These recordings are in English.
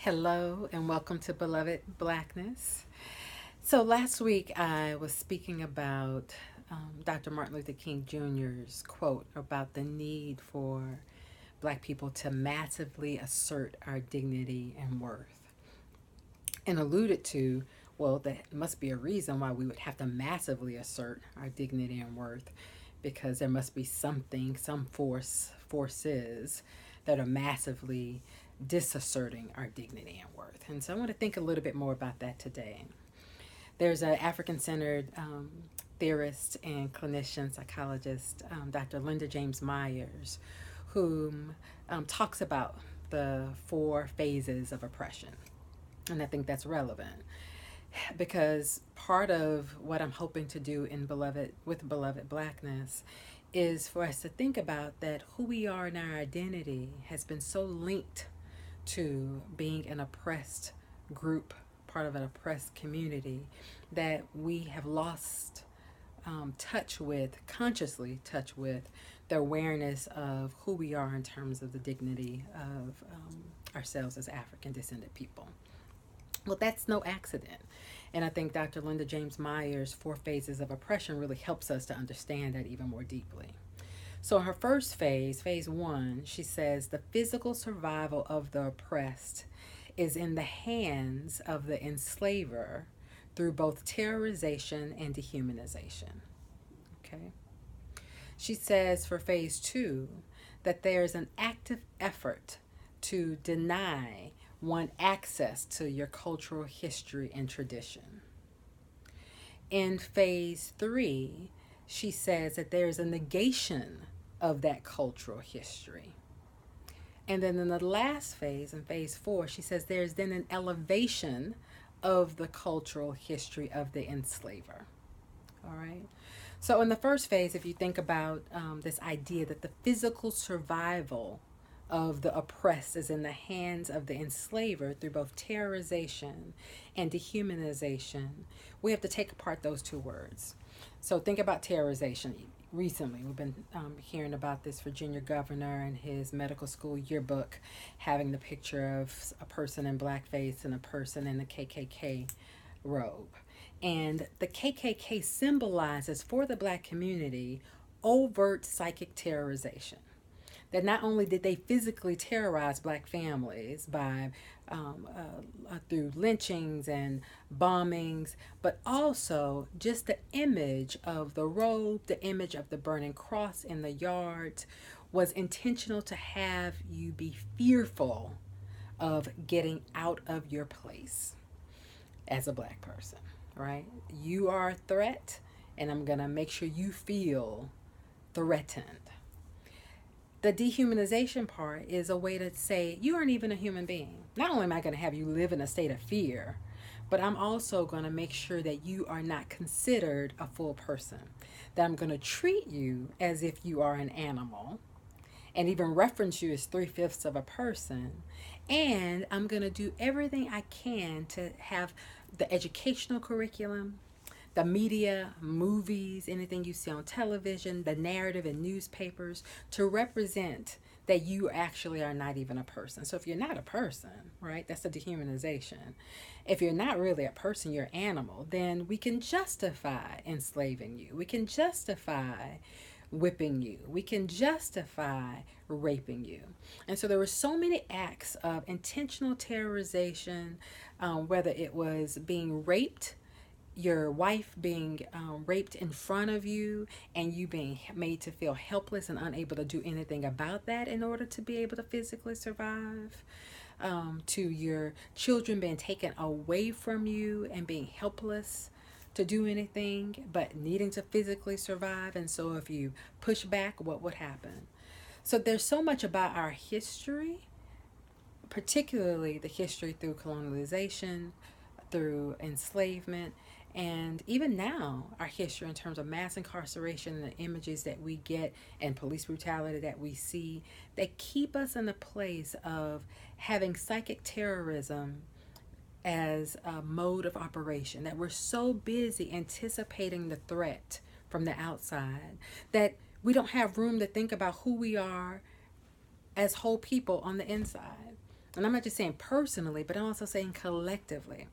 Hello and welcome to Beloved Blackness. So last week I was speaking about Dr. Martin Luther King Jr.'s quote about the need for Black people to massively assert our dignity and worth, and alluded to, well, that must be a reason why we would have to massively assert our dignity and worth, because there must be something, some forces that are massively disasserting our dignity and worth. And so I want to think a little bit more about that today. There's an African centered theorist and clinician psychologist, Dr. Linda James Myers, who talks about the four phases of oppression. And I think that's relevant because part of what I'm hoping to do in Beloved Blackness is for us to think about that who we are in our identity has been so linked to being an oppressed group, part of an oppressed community, that we have lost consciously touch with the awareness of who we are in terms of the dignity of ourselves as African descended people. Well, that's no accident. And I think Dr. Linda James Myers' four phases of oppression really helps us to understand that even more deeply. So, her first phase one, she says the physical survival of the oppressed is in the hands of the enslaver through both terrorization and dehumanization. Okay. She says for phase two that there's an active effort to deny one access to your cultural history and tradition. In phase three, she says that there's a negation of that cultural history. And then in the last phase, in phase four, she says there's then an elevation of the cultural history of the enslaver. All right. So in the first phase, if you think about this idea that the physical survival of the oppressed is in the hands of the enslaver through both terrorization and dehumanization, we have to take apart those two words. So think about terrorization. Recently, we've been hearing about this Virginia governor and his medical school yearbook having the picture of a person in blackface and a person in the KKK robe. And the KKK symbolizes for the Black community overt psychic terrorization. That not only did they physically terrorize Black families by through lynchings and bombings, but also just the image of the robe, the image of the burning cross in the yards was intentional to have you be fearful of getting out of your place as a Black person, right? You are a threat, and I'm going to make sure you feel threatened. The dehumanization part is a way to say you aren't even a human being. Not only am I going to have you live in a state of fear, but I'm also going to make sure that you are not considered a full person. That I'm going to treat you as if you are an animal and even reference you as 3/5 of a person. And I'm going to do everything I can to have the educational curriculum, the media, movies, anything you see on television, the narrative in newspapers to represent that you actually are not even a person. So if you're not a person, right, that's the dehumanization. If you're not really a person, you're an animal, then we can justify enslaving you. We can justify whipping you. We can justify raping you. And so there were so many acts of intentional terrorization, whether it was being raped, your wife being raped in front of you, and you being made to feel helpless and unable to do anything about that in order to be able to physically survive, to your children being taken away from you and being helpless to do anything but needing to physically survive. And so if you push back, what would happen? So there's so much about our history, particularly the history through colonialization, through enslavement, and even now, our history in terms of mass incarceration and the images that we get and police brutality that we see, that keep us in a place of having psychic terrorism as a mode of operation, that we're so busy anticipating the threat from the outside that we don't have room to think about who we are as whole people on the inside. And I'm not just saying personally, but I'm also saying collectively.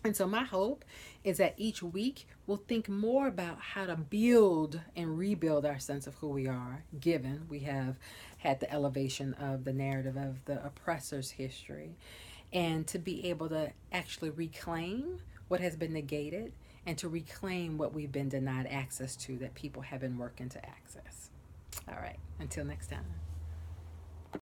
And so my hope is that each week we'll think more about how to build and rebuild our sense of who we are, given we have had the elevation of the narrative of the oppressor's history, and to be able to actually reclaim what has been negated and to reclaim what we've been denied access to that people have been working to access. All right, until next time.